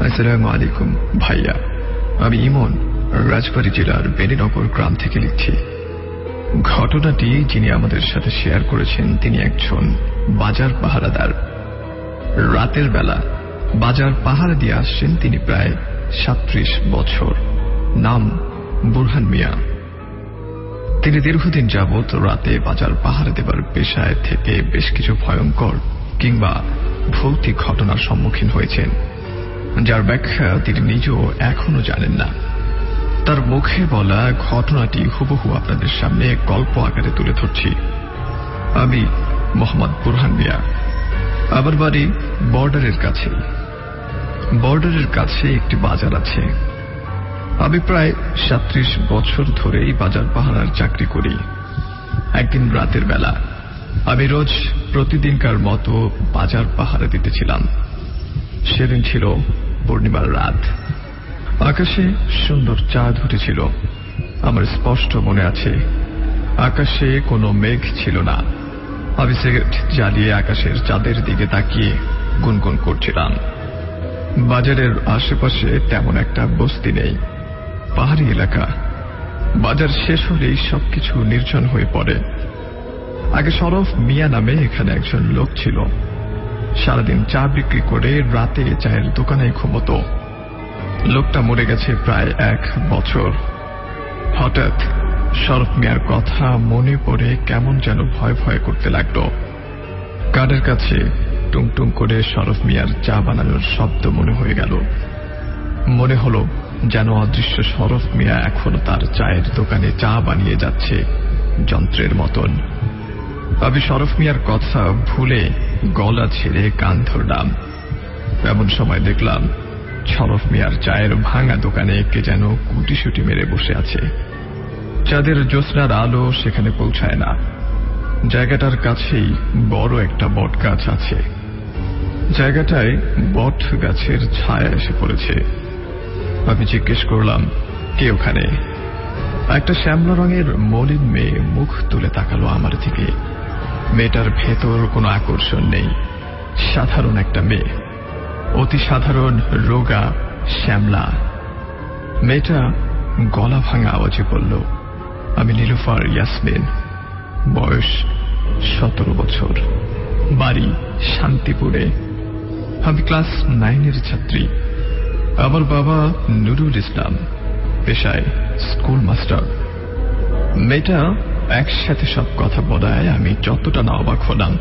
আসসালামু আলাইকুম ভাইয়া, আমি ইমন রাজবাড়ী জেলার বেনীনগর গ্রাম থেকে লিখছি। ঘটনাটি যিনি আমাদের সাথে শেয়ার করেছেন তিনি একজন বাজার পাহারাদার। রাতের বেলা বাজার পাহারা দিয়ে আসছেন তিনি প্রায় ৩৭ বছর। নাম বুরহান মিয়া। তিনি দীর্ঘদিন যাবৎ রাতে বাজার পাহারা দেবার পেশায় থেকে বেশ কিছু ভয়ঙ্কর কিংবা ভৌতিক ঘটনার সম্মুখীন হয়েছেন, যার ব্যাখ্যা তিনি নিজেও এখনো জানেন না। তার মুখে বলা ঘটনাটি হুবহু আপনাদের সামনে গল্প আকারে তুলে ধরছি। আমি মোহাম্মদ বুরহান মিয়া। আমার বাড়ি বর্ডারের কাছে। বর্ডারের কাছে একটি বাজার আছে। আমি প্রায় ৩৭ বছর ধরে এই বাজার পাহারার চাকরি করি। একদিন রাতের বেলা আমি রোজ প্রতিদিনকার মতো বাজার পাহারা দিতেছিলাম। সেদিন ছিল পূর্ণিমার রাত। আকাশে সুন্দর চাঁদ উঠেছিল। আমার স্পষ্ট মনে আছে আকাশে কোনো মেঘ ছিল না। আমি সিগারেট জ্বালিয়ে আকাশের চাঁদের দিকে তাকিয়ে গুনগুন করছিলাম। বাজারের আশেপাশে তেমন একটা বস্তি নেই, পাহাড়ি এলাকা। বাজার শেষ হলেই সবকিছু নির্জন হয়ে পড়ে। আগে শরফ মিয়া নামে এখানে একজন লোক ছিল। সারাদিন চা বিক্রি করে রাতে চায়ের দোকানে ঘুমতো। লোকটা মরে গেছে প্রায় ১ বছর। হঠাৎ শরফ মিয়ার কথা মনে পড়ে কেমন যেন ভয় ভয় করতে লাগলো। কানের কাছে টুংটুং করে শরফ মিয়ার চা বানানোর শব্দ মনে হয়ে গেল। মনে হলো যেন অদৃশ্য শরফ মিয়া এখনো তার চায়ের দোকানে চা বানিয়ে যাচ্ছে যন্ত্রের মতন। আমি শরফ মিয়ার কথা ভুলে গলা ছেড়ে কান ধরলাম। এমন সময় দেখলাম শরফ মিয়ার চায়ের ভাঙা দোকানে কে যেন কুটিসুটি মেরে বসে আছে। চাঁদের জ্যোৎস্নার আলো সেখানে পৌঁছায় না। জায়গাটার কাছেই বড় একটা বট গাছ আছে। জায়গাটায় বট গাছের ছায়া এসে পড়েছে। আমি জিজ্ঞেস করলাম, কে ওখানে? একটা শ্যামলা রঙের মলিন মেয়ে মুখ তুলে তাকালো আমার দিকে। মেয়েটার ভেতর কোনো আকর্ষণ নেই। সাধারণ একটা মেয়ে, অতি সাধারণ, রোগা, শ্যামলা। মেয়েটা গলা ভাঙা আওয়াজে বলল, আমি নীলুফার ইয়াসমিন, বয়স ১৭ বছর, বাড়ি শান্তিপুরে। আমি ক্লাস 9-এর ছাত্রী। আমার বাবা নুরুল ইসলাম, পেশায় স্কুল মাস্টার। মেয়েটা একসাথে সব কথা বলায় আমি যতটা না অবাক হলাম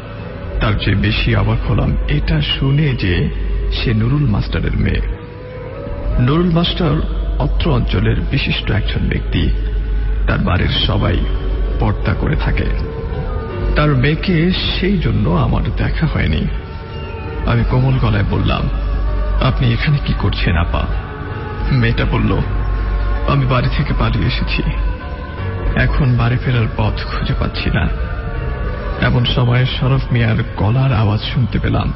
তার চেয়ে বেশি অবাক হলাম এটা শুনে যে সে নুরুল মাস্টারের মেয়ে। নুরুল মাস্টার অত্র অঞ্চলের বিশিষ্ট একজন ব্যক্তি। তার বাড়ির সবাই পর্দা করে থাকে। তার মেয়েকে সেই জন্য আমার দেখা হয়নি। আমি কোমল গলায় বললাম, আপনি এখানে কি করছেন আপা? মেয়েটা বলল, আমি বাড়ি থেকে পালিয়ে এসেছি, এখন বাড়ি ফেরার পথ খুঁজে পাচ্ছি না। এমন সময় শরফ মিয়ার গলার আওয়াজ শুনতে পেলাম,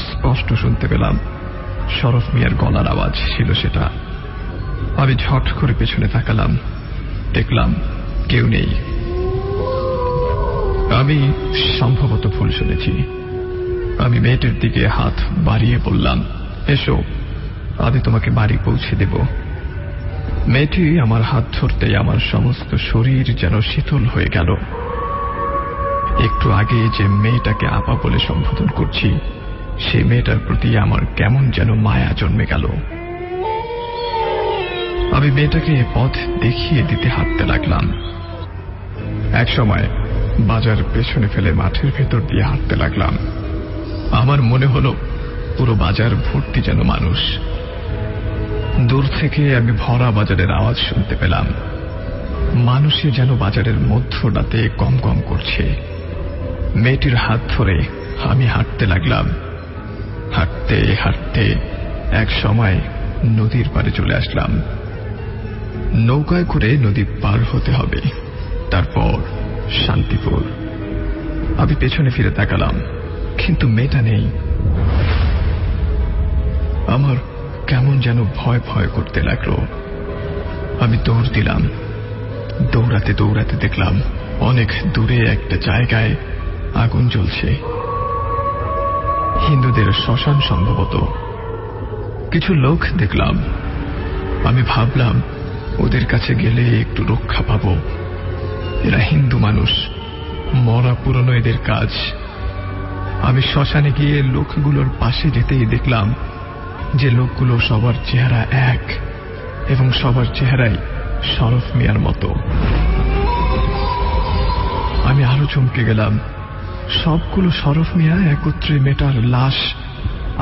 স্পষ্ট শুনতে পেলাম। শরফ মিয়ার গলার আওয়াজ ছিল সেটা। আমি ঝট করে পেছনে তাকালাম, দেখলাম কেউ নেই। আমি সম্ভবত ভুল শুনেছি। আমি মেয়েটির দিকে হাত বাড়িয়ে বললাম, এসো, আমি তোমাকে বাড়ি পৌঁছে দেব। মেয়েটি আমার হাত ধরতেই আমার সমস্ত শরীর যেন শীতল হয়ে গেল। একটু আগে যে মেয়েটাকে আপা বলে সম্বোধন করছি সেই মেয়েটার প্রতি আমার কেমন যেন মায়া জন্মে গেল। আমি মেয়েটাকে পথ দেখিয়ে দিতে হাঁটতে লাগলাম। এক সময় বাজার পেছনে ফেলে মাঠের ভেতর দিয়ে হাঁটতে লাগলাম। আমার মনে হলো পুরো বাজার ভর্তি যেন মানুষ। দূর থেকে আমি ভরা বাজারের আওয়াজ শুনতে পেলাম। মানুষে যেন বাজারের মধ্যরাতে কম কম করছে। মেয়েটির হাত ধরে আমি হাঁটতে লাগলাম। হাঁটতে হাঁটতে এক সময় নদীর পাড়ে চলে আসলাম। নৌকায় করে নদী পার হতে হবে, তারপর শান্তিপুর। আমি পেছনে ফিরে তাকালাম, কিন্তু মেয়েটা নেই। আমার কেমন যেন ভয় ভয় করতে লাগলো। আমি দৌড় দিলাম। দৌড়াতে দৌড়াতে দেখলাম অনেক দূরে একটা জায়গায় আগুন জ্বলছে। হিন্দুদের শ্মশান সম্ভবত। কিছু লোক দেখলাম। আমি ভাবলাম ওদের কাছে গেলে একটু রক্ষা পাবো। এরা হিন্দু মানুষ, মরা পুরনো এদের কাজ। আমি শ্মশানে গিয়ে লোকগুলোর পাশে যেতেই দেখলাম যে লোকগুলো সবার চেহারা এক এবং সবার চেহারাই শরফ মিয়ার মতো। আমি আরো চমকে গেলাম। সবগুলো শরফ মিয়া একত্রে মেয়েটার লাশ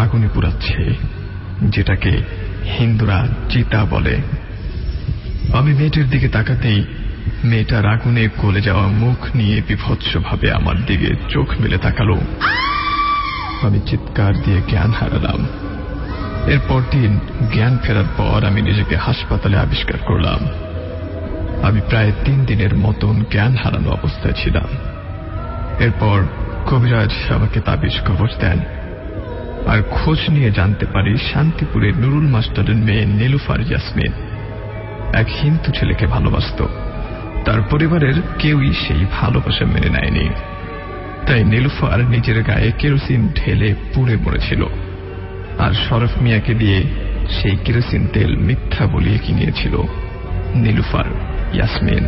আগুনে পুড়াচ্ছে, যেটাকে হিন্দুরা চিতা বলে। আমি মেয়েটার দিকে তাকাতেই মেয়েটার আগুনে গলে যাওয়া মুখ নিয়ে বিভৎসভাবে আমার দিকে চোখ মেলে তাকালো। আমি চিৎকার দিয়ে জ্ঞান হারালাম। এরপর দিন জ্ঞান ফেরার পর আমি নিজেকে হাসপাতালে আবিষ্কার করলাম। আমি প্রায় 3 দিনের মতন জ্ঞান হারানো অবস্থায় ছিলাম। এরপর কবিরাজ আমাকে তাবিজ কবজ দেন, আর খোঁজ নিয়ে জানতে পারি শান্তিপুরের নুরুল মাস্টারের মেয়ে নীলুফার ইয়াসমিন এক হিন্দু ছেলেকে ভালোবাসত। তার পরিবারের কেউই সেই ভালোবাসা মেনে নেয়নি, তাই নীলুফার নিজের গায়ে কেরোসিন ঢেলে পুড়ে মরেছিল, আর শরফ মিয়াকে দিয়ে সেই কেরোসিন তেল মিথ্যা বলিয়ে কিনিয়েছিল নীলুফার ইয়াসমিন।